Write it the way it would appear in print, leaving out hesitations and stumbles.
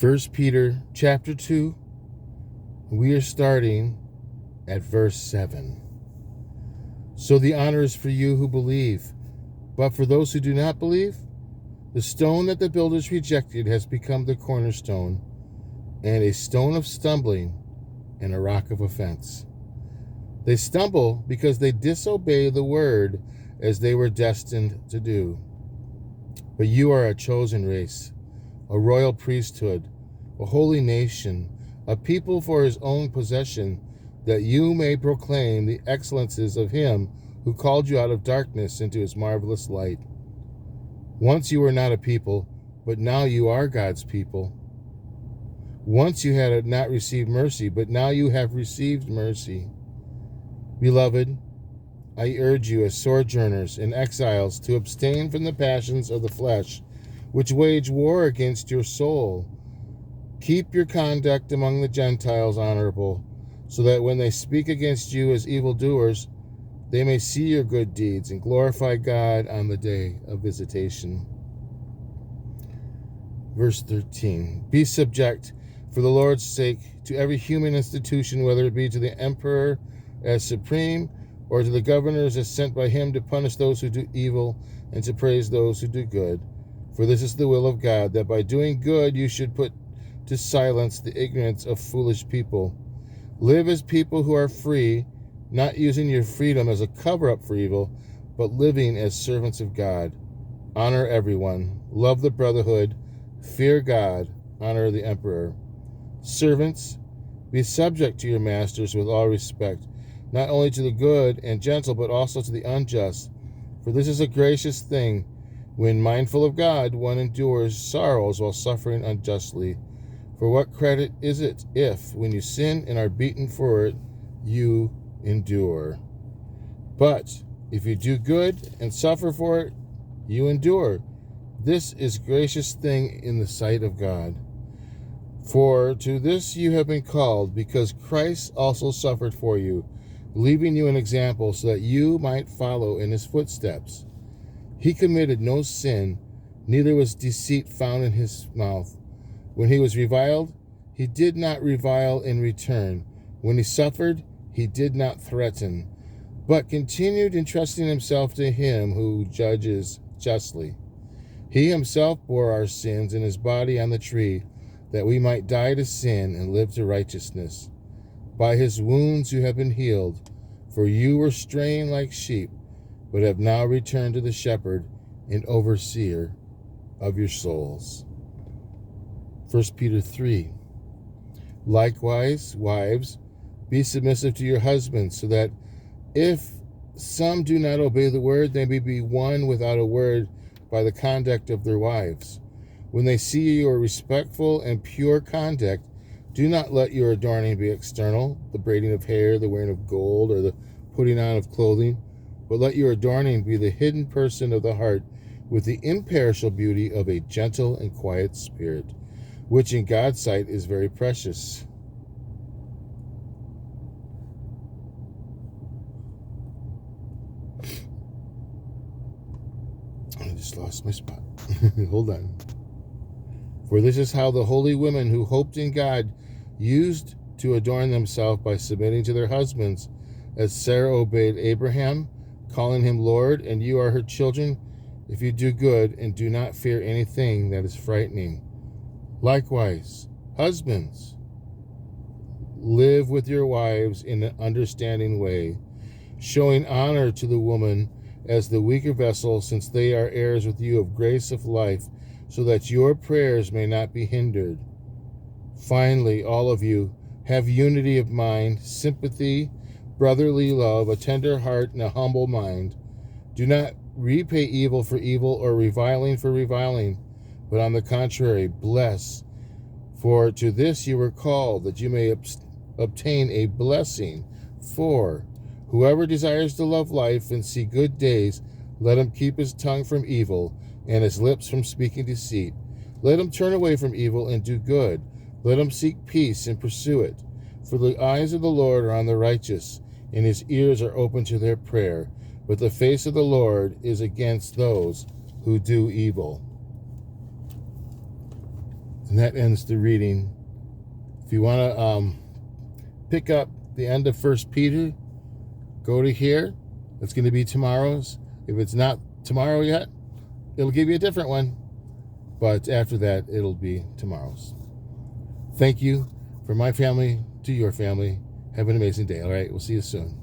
First Peter chapter 2, we are starting at verse 7. So the honor is for you who believe, but for those who do not believe, the stone that the builders rejected has become the cornerstone, and a stone of stumbling and a rock of offense. They stumble because they disobey the word as they were destined to do. But you are a chosen race, a royal priesthood, a holy nation, a people for his own possession, that you may proclaim the excellences of him who called you out of darkness into his marvelous light. Once you were not a people, but now you are God's people. Once you had not received mercy, but now you have received mercy. Beloved, I urge you as sojourners and exiles to abstain from the passions of the flesh, which wage war against your soul. Keep your conduct among the Gentiles honorable, so that when they speak against you as evildoers, they may see your good deeds and glorify God on the day of visitation. Verse 13. Be subject, for the Lord's sake, to every human institution, whether it be to the emperor as supreme, or to the governors as sent by him to punish those who do evil and to praise those who do good. For this is the will of God, that by doing good you should put to silence the ignorance of foolish people. Live as people who are free, not using your freedom as a cover-up for evil, but living as servants of God. Honor everyone. Love the brotherhood. Fear God. Honor the emperor. Servants, be subject to your masters with all respect, not only to the good and gentle, but also to the unjust. For this is a gracious thing. When mindful of God, one endures sorrows while suffering unjustly. For what credit is it if, when you sin and are beaten for it, you endure? But if you do good and suffer for it, you endure. This is a gracious thing in the sight of God. For to this you have been called, because Christ also suffered for you, leaving you an example so that you might follow in his footsteps. He committed no sin, neither was deceit found in his mouth. When he was reviled, he did not revile in return. When he suffered, he did not threaten, but continued entrusting himself to him who judges justly. He himself bore our sins in his body on the tree, that we might die to sin and live to righteousness. By his wounds you have been healed, for you were straying like sheep, but have now returned to the shepherd and overseer of your souls. 1 Peter 3. Likewise, wives, be submissive to your husbands, so that if some do not obey the word, they may be won without a word by the conduct of their wives. When they see your respectful and pure conduct, do not let your adorning be external, the braiding of hair, the wearing of gold, or the putting on of clothing, but let your adorning be the hidden person of the heart, with the imperishable beauty of a gentle and quiet spirit, which in God's sight is very precious. I just lost my spot. Hold on. For this is how the holy women who hoped in God used to adorn themselves by submitting to their husbands, as Sarah obeyed Abraham, calling him Lord, and you are her children, if you do good and do not fear anything that is frightening. Likewise, husbands, live with your wives in an understanding way, showing honor to the woman as the weaker vessel, since they are heirs with you of grace of life, so that your prayers may not be hindered. Finally, all of you, have unity of mind, sympathy, brotherly love, a tender heart, and a humble mind. Do not repay evil for evil or reviling for reviling, but on the contrary, bless. For to this you were called, that you may obtain a blessing. For whoever desires to love life and see good days, let him keep his tongue from evil and his lips from speaking deceit. Let him turn away from evil and do good. Let him seek peace and pursue it. For the eyes of the Lord are on the righteous, and his ears are open to their prayer. But the face of the Lord is against those who do evil. And that ends the reading. If you want to pick up the end of 1 Peter, go to here. It's going to be tomorrow's. If it's not tomorrow yet, it'll give you a different one. But after that, it'll be tomorrow's. Thank you. From my family to your family. Have an amazing day. All right. We'll see you soon.